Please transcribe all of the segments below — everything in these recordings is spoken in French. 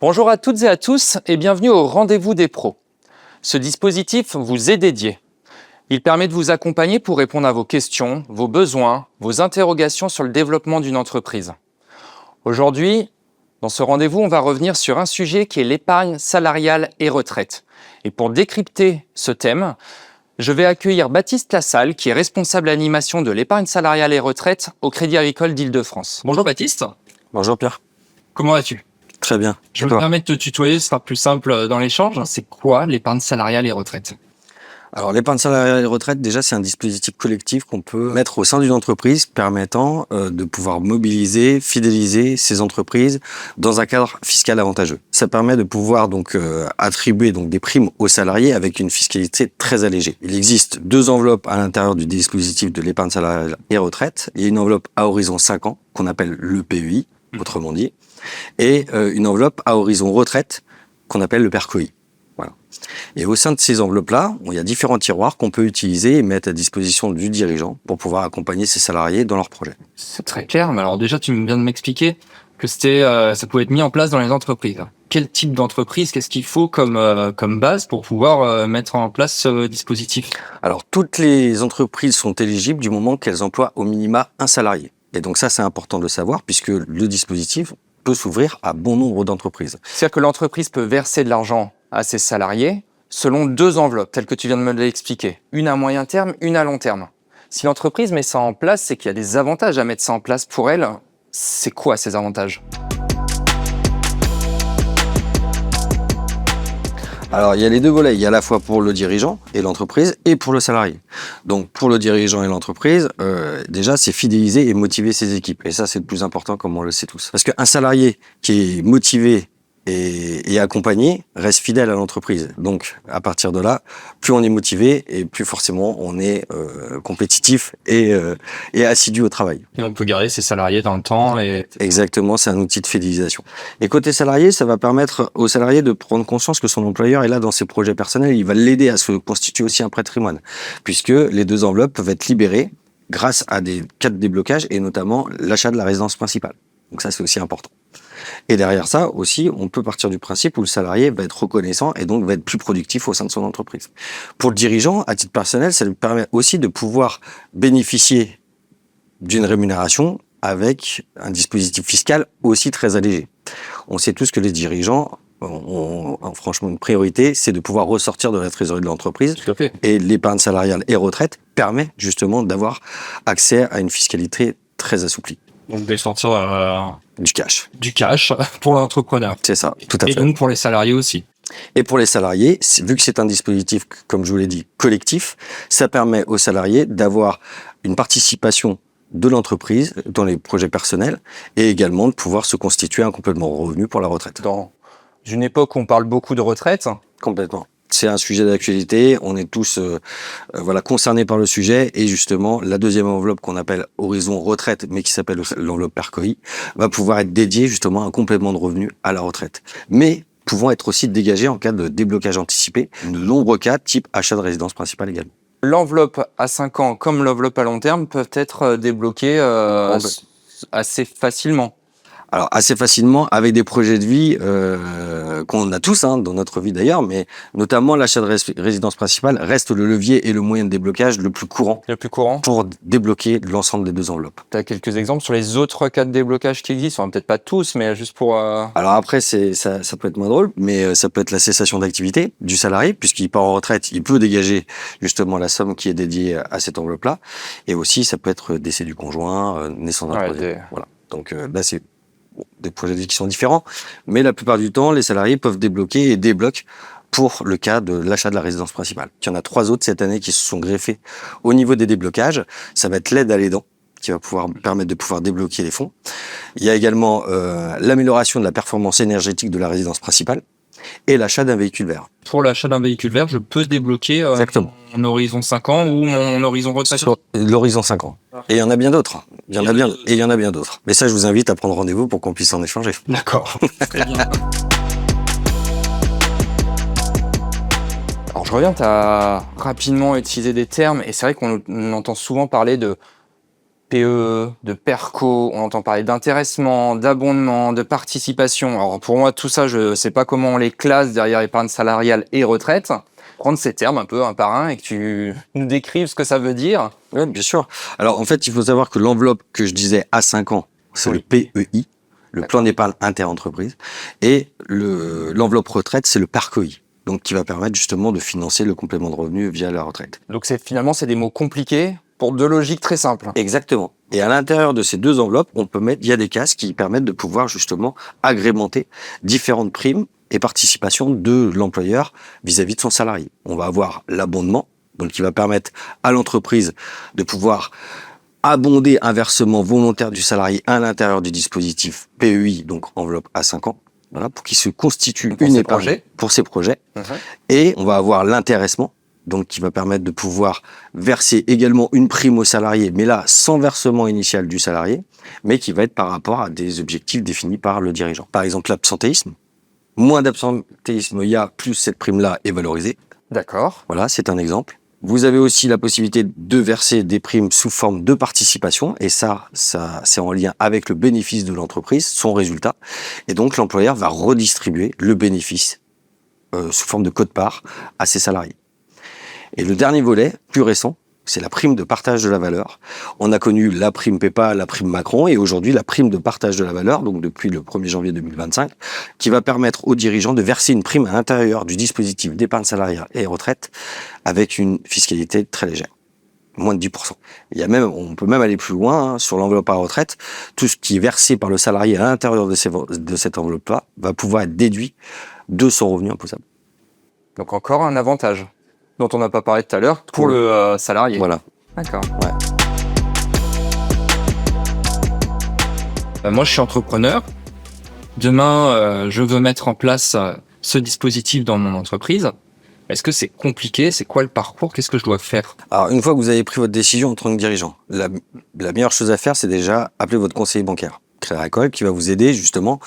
Bonjour à toutes et à tous et bienvenue au Rendez-vous des pros. Ce dispositif vous est dédié. Il permet de vous accompagner pour répondre à vos questions, vos besoins, vos interrogations sur le développement d'une entreprise. Aujourd'hui, dans ce rendez-vous, on va revenir sur un sujet qui est l'épargne salariale et retraite. Et pour décrypter ce thème, je vais accueillir Baptiste Lassalle, qui est responsable animation de l'épargne salariale et retraite au Crédit Agricole d'Île-de-France. Bonjour Baptiste. Bonjour Pierre. Comment vas-tu ? Très bien. Je me permets de te tutoyer, ce sera plus simple dans l'échange. C'est quoi l'épargne salariale et retraite ? Alors l'épargne salariale et retraite, déjà c'est un dispositif collectif qu'on peut mettre au sein d'une entreprise permettant de pouvoir mobiliser, fidéliser ces entreprises dans un cadre fiscal avantageux. Ça permet de pouvoir donc attribuer donc des primes aux salariés avec une fiscalité très allégée. Il existe deux enveloppes à l'intérieur du dispositif de l'épargne salariale et retraite. Il y a une enveloppe à horizon 5 ans qu'on appelle le PEI, autrement dit, et une enveloppe à horizon retraite qu'on appelle le PERCOI. Voilà. Et au sein de ces enveloppes-là, il y a différents tiroirs qu'on peut utiliser et mettre à disposition du dirigeant pour pouvoir accompagner ses salariés dans leurs projets. C'est très clair, mais alors déjà tu viens de m'expliquer que ça pouvait être mis en place dans les entreprises. Quel type d'entreprise, qu'est-ce qu'il faut comme base pour pouvoir mettre en place ce dispositif ? Alors toutes les entreprises sont éligibles du moment qu'elles emploient au minima un salarié. Et donc ça c'est important de le savoir puisque le dispositif peut s'ouvrir à bon nombre d'entreprises. C'est-à-dire que l'entreprise peut verser de l'argent à ses salariés selon deux enveloppes, telles que tu viens de me l'expliquer. Une à moyen terme, une à long terme. Si l'entreprise met ça en place, c'est qu'il y a des avantages à mettre ça en place pour elle. C'est quoi ces avantages ? Alors, il y a les deux volets. Il y a à la fois pour le dirigeant et l'entreprise et pour le salarié. Donc, pour le dirigeant et l'entreprise, déjà, c'est fidéliser et motiver ses équipes. Et ça, c'est le plus important, comme on le sait tous. Parce qu'un salarié qui est motivé et accompagné reste fidèle à l'entreprise. Donc, à partir de là, plus on est motivé et plus forcément on est compétitif et assidu au travail. Et on peut garder ses salariés dans le temps. Exactement, c'est un outil de fidélisation. Et côté salarié, ça va permettre au salarié de prendre conscience que son employeur est là dans ses projets personnels. Il va l'aider à se constituer aussi un patrimoine, puisque les deux enveloppes peuvent être libérées grâce à des cas de déblocage et notamment l'achat de la résidence principale. Donc ça, c'est aussi important. Et derrière ça aussi, on peut partir du principe où le salarié va être reconnaissant et donc va être plus productif au sein de son entreprise. Pour le dirigeant, à titre personnel, ça lui permet aussi de pouvoir bénéficier d'une rémunération avec un dispositif fiscal aussi très allégé. On sait tous que les dirigeants ont franchement une priorité, c'est de pouvoir ressortir de la trésorerie de l'entreprise. Tout à fait. Et l'épargne salariale et retraite permet justement d'avoir accès à une fiscalité très assouplie. Donc de sortir du cash pour l'entrepreneur. C'est ça, tout à fait. Et donc pour les salariés aussi. Et pour les salariés, vu que c'est un dispositif, comme je vous l'ai dit, collectif, ça permet aux salariés d'avoir une participation de l'entreprise dans les projets personnels et également de pouvoir se constituer un complément de revenu pour la retraite. Dans une époque où on parle beaucoup de retraite. Complètement. C'est un sujet d'actualité, on est tous concernés par le sujet et justement la deuxième enveloppe qu'on appelle horizon retraite mais qui s'appelle l'enveloppe PERCOI va pouvoir être dédiée justement à un complément de revenu à la retraite. Mais pouvant être aussi dégagée en cas de déblocage anticipé, de nombreux cas type achat de résidence principale également. L'enveloppe à 5 ans comme l'enveloppe à long terme peuvent être débloquées assez facilement. Alors assez facilement avec des projets de vie qu'on a tous dans notre vie d'ailleurs, mais notamment l'achat de résidence principale reste le levier et le moyen de déblocage le plus courant. Le plus courant pour débloquer l'ensemble des deux enveloppes. Tu as quelques exemples sur les autres cas de déblocage qui existent, enfin, peut-être pas tous, mais juste pour... Alors après, ça peut être moins drôle, mais ça peut être la cessation d'activité du salarié, puisqu'il part en retraite, il peut dégager justement la somme qui est dédiée à cette enveloppe-là, et aussi ça peut être décès du conjoint, naissance d'un projet. Voilà. Donc là, c'est des projets de vie qui sont différents, mais la plupart du temps, les salariés peuvent débloquer et débloquent pour le cas de l'achat de la résidence principale. Il y en a 3 autres cette année qui se sont greffés au niveau des déblocages. Ça va être l'aide à l'aidant qui va pouvoir permettre de pouvoir débloquer les fonds. Il y a également l'amélioration de la performance énergétique de la résidence principale et l'achat d'un véhicule vert. Pour l'achat d'un véhicule vert, je peux débloquer mon horizon 5 ans ou mon horizon retraite. Sur l'horizon 5 ans. Et il y en a bien d'autres. Il y en a bien d'autres. Mais ça, je vous invite à prendre rendez-vous pour qu'on puisse en échanger. D'accord. Très bien. Alors, je reviens, tu as rapidement utilisé des termes, et c'est vrai qu'on entend souvent parler de PE, de PERCO, on entend parler d'intéressement, d'abondement, de participation. Alors pour moi, tout ça, je sais pas comment on les classe derrière épargne salariale et retraite. Prendre ces termes un peu un par un et que tu nous décrives ce que ça veut dire. Oui, bien sûr. Alors, en fait, il faut savoir que l'enveloppe que je disais à 5 ans, c'est Oui. le PEI, le plan d'épargne inter-entreprise, et l'enveloppe retraite, c'est le PARCOI, donc qui va permettre justement de financer le complément de revenu via la retraite. Donc finalement, c'est des mots compliqués pour deux logiques très simples. Exactement. Et à l'intérieur de ces deux enveloppes, il y a des cases qui permettent de pouvoir justement agrémenter différentes primes et participations de l'employeur vis-à-vis de son salarié. On va avoir l'abondement, donc qui va permettre à l'entreprise de pouvoir abonder un versement volontaire du salarié à l'intérieur du dispositif PEI, donc enveloppe à 5 ans, voilà, pour qu'il se constitue Pour une ses épargne projets. pour ses projets. Et on va avoir l'intéressement, donc qui va permettre de pouvoir verser également une prime au salarié, mais là, sans versement initial du salarié, mais qui va être par rapport à des objectifs définis par le dirigeant. Par exemple, l'absentéisme. Moins d'absentéisme il y a, plus cette prime-là est valorisée. D'accord. Voilà, c'est un exemple. Vous avez aussi la possibilité de verser des primes sous forme de participation, et ça c'est en lien avec le bénéfice de l'entreprise, son résultat. Et donc, l'employeur va redistribuer le bénéfice sous forme de quote-part à ses salariés. Et le dernier volet, plus récent, c'est la prime de partage de la valeur. On a connu la prime PEPA, la prime Macron, et aujourd'hui la prime de partage de la valeur, donc depuis le 1er janvier 2025, qui va permettre aux dirigeants de verser une prime à l'intérieur du dispositif d'épargne salariale et retraite avec une fiscalité très légère, moins de 10%. On peut même aller plus loin, hein, sur l'enveloppe à retraite. Tout ce qui est versé par le salarié à l'intérieur de cette enveloppe-là va pouvoir être déduit de son revenu imposable. Donc encore un avantage dont on n'a pas parlé tout à l'heure pour le salarié. Voilà. D'accord. Ouais. Moi, je suis entrepreneur. Demain, je veux mettre en place ce dispositif dans mon entreprise. Est-ce que c'est compliqué? C'est quoi le parcours? Qu'est-ce que je dois faire? Alors, une fois que vous avez pris votre décision en tant que dirigeant, la meilleure chose à faire, c'est déjà appeler votre conseiller bancaire, Crédit Agricole, qui va vous aider justement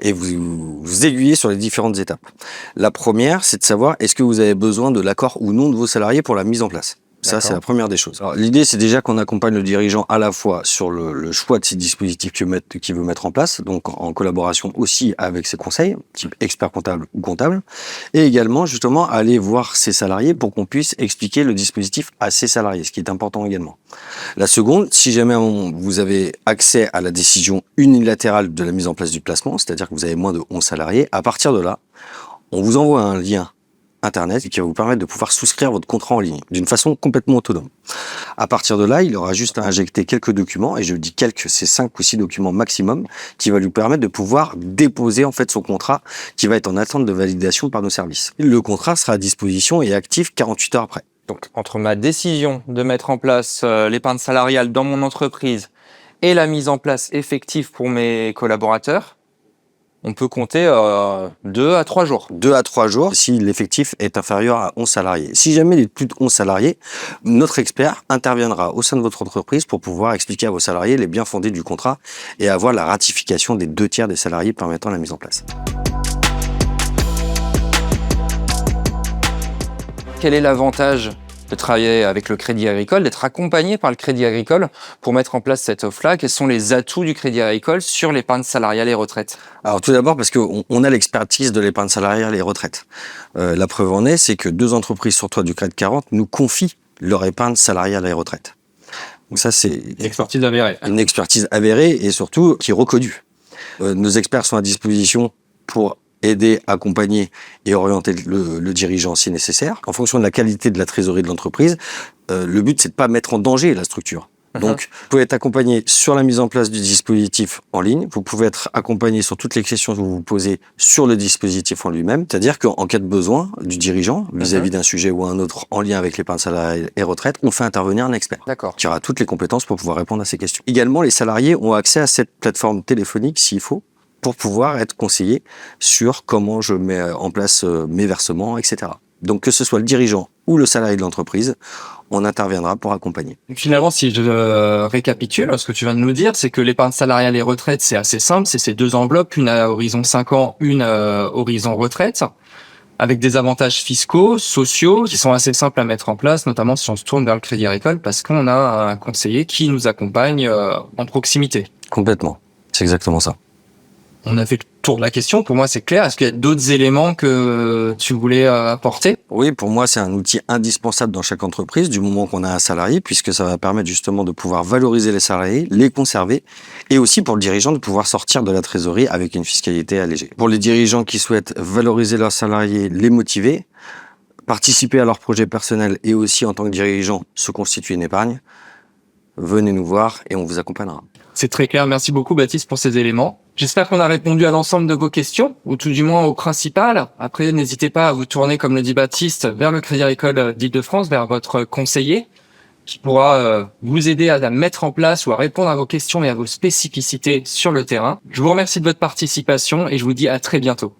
et vous aiguiller sur les différentes étapes. La première, c'est de savoir est-ce que vous avez besoin de l'accord ou non de vos salariés pour la mise en place. Ça, c'est la première des choses. Alors, l'idée, c'est déjà qu'on accompagne le dirigeant à la fois sur le choix de ces dispositifs qu'il veut mettre en place, donc en collaboration aussi avec ses conseils, type expert comptable ou comptable, et également, justement, aller voir ses salariés pour qu'on puisse expliquer le dispositif à ses salariés, ce qui est important également. La seconde, si jamais vous avez accès à la décision unilatérale de la mise en place du placement, c'est-à-dire que vous avez moins de 11 salariés, à partir de là, on vous envoie un lien Internet qui va vous permettre de pouvoir souscrire votre contrat en ligne d'une façon complètement autonome. À partir de là, il aura juste à injecter quelques documents, et je dis quelques, c'est 5 ou 6 documents maximum, qui va lui permettre de pouvoir déposer en fait son contrat qui va être en attente de validation par nos services. Le contrat sera à disposition et actif 48 heures après. Donc, entre ma décision de mettre en place l'épargne salariale dans mon entreprise et la mise en place effective pour mes collaborateurs, on peut compter 2 à 3 jours. 2 à 3 jours si l'effectif est inférieur à 11 salariés. Si jamais il est plus de 11 salariés, notre expert interviendra au sein de votre entreprise pour pouvoir expliquer à vos salariés les biens fondés du contrat et avoir la ratification des 2 tiers des salariés permettant la mise en place. Quel est l'avantage de travailler avec le Crédit Agricole, d'être accompagné par le Crédit Agricole pour mettre en place cette offre-là? Quels sont les atouts du Crédit Agricole sur l'épargne salariale et retraite? Alors tout d'abord parce qu'on a l'expertise de l'épargne salariale et retraite. La preuve en est, c'est que 2 entreprises sur 3 du CAC 40 nous confient leur épargne salariale et retraite. Donc ça, c'est Expertise avérée. une expertise avérée et surtout qui est reconnue. Nos experts sont à disposition pour aider, accompagner et orienter le dirigeant si nécessaire. En fonction de la qualité de la trésorerie de l'entreprise, le but, c'est de pas mettre en danger la structure. Donc, vous pouvez être accompagné sur la mise en place du dispositif en ligne. Vous pouvez être accompagné sur toutes les questions que vous vous posez sur le dispositif en lui-même. C'est-à-dire qu'en cas de besoin du dirigeant, vis-à-vis d'un sujet ou un autre en lien avec l'épargne salariale et retraite, on fait intervenir un expert. D'accord. Qui aura toutes les compétences pour pouvoir répondre à ces questions. Également, les salariés ont accès à cette plateforme téléphonique, s'il faut, pour pouvoir être conseillés sur comment je mets en place mes versements, etc. Donc, que ce soit le dirigeant ou le salarié de l'entreprise, on interviendra pour accompagner. Finalement, si je récapitule, ce que tu viens de nous dire, c'est que l'épargne salariale et retraite, c'est assez simple. C'est ces 2 enveloppes, une à horizon 5 ans, une horizon retraite. avec des avantages fiscaux, sociaux, qui sont assez simples à mettre en place, notamment si on se tourne vers le Crédit Agricole, parce qu'on a un conseiller qui nous accompagne en proximité. Complètement. C'est exactement ça. On a fait le tour de la question. Pour moi, c'est clair. Est-ce qu'il y a d'autres éléments que tu voulais apporter? Oui, pour moi, c'est un outil indispensable dans chaque entreprise du moment qu'on a un salarié, puisque ça va permettre justement de pouvoir valoriser les salariés, les conserver, et aussi pour le dirigeant de pouvoir sortir de la trésorerie avec une fiscalité allégée. Pour les dirigeants qui souhaitent valoriser leurs salariés, les motiver, participer à leur projet personnel et aussi en tant que dirigeant se constituer une épargne, venez nous voir et on vous accompagnera. C'est très clair. Merci beaucoup, Baptiste, pour ces éléments. J'espère qu'on a répondu à l'ensemble de vos questions, ou tout du moins aux principales. Après, n'hésitez pas à vous tourner, comme le dit Baptiste, vers le Crédit Agricole d'Île-de-France, vers votre conseiller, qui pourra vous aider à mettre en place ou à répondre à vos questions et à vos spécificités sur le terrain. Je vous remercie de votre participation et je vous dis à très bientôt.